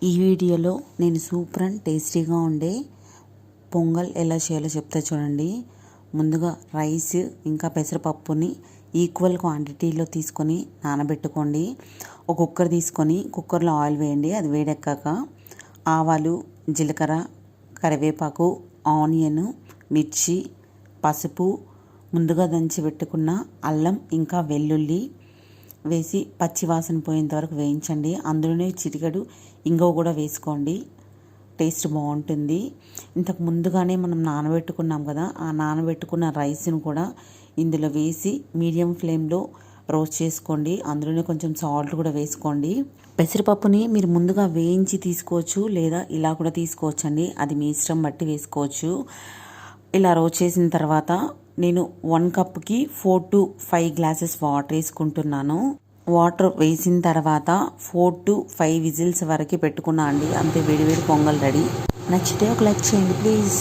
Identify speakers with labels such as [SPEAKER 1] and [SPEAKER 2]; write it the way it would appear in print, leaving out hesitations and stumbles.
[SPEAKER 1] ఈ వీడియోలో నేను సూపర్ అండ్ టేస్టీగా ఉండే పొంగల్ ఎలా చేయాలో చెప్తా చూడండి. ముందుగా రైస్ ఇంకా పెసరపప్పుని ఈక్వల్ క్వాంటిటీలో తీసుకొని నానబెట్టుకోండి. ఒక కుక్కర్ తీసుకొని కుక్కర్లో ఆయిల్ వేయండి. అది వేడెక్కాక ఆవాలు, జీలకర్ర, కరివేపాకు, ఆనియన్, మిర్చి, పసుపు, ముందుగా దంచి పెట్టుకున్న అల్లం ఇంకా వెల్లుల్లి వేసి పచ్చి వాసన పోయేంత వరకు వేయించండి. అందులోనే చిటికెడు ఇంగువ కూడా వేసుకోండి, టేస్ట్ బాగుంటుంది. ఇంతకు ముందుగానే మనం నానబెట్టుకున్నాం కదా, ఆ నానబెట్టుకున్న రైస్ను కూడా ఇందులో వేసి మీడియం ఫ్లేమ్లో రోస్ట్ చేసుకోండి. అందులోనే కొంచెం సాల్ట్ కూడా వేసుకోండి. పెసరపప్పుని మీరు ముందుగా వేయించి తీసుకోవచ్చు, లేదా ఇలా కూడా తీసుకోవచ్చు అండి, అది మీ ఇష్టం బట్టి వేసుకోవచ్చు. ఇలా రోస్ట్ చేసిన తర్వాత నేను 1 కప్కి 4 to 5 గ్లాసెస్ వాటర్ వేసుకుంటున్నాను. వాటర్ వేసిన తర్వాత 4 to 5 విజిల్స్ వరకు పెట్టుకున్నా అండి. అంతే, వేడివేడి పొంగల్ రెడీ. నచ్చితే ఒక లైక్ చేయండి ప్లీజ్.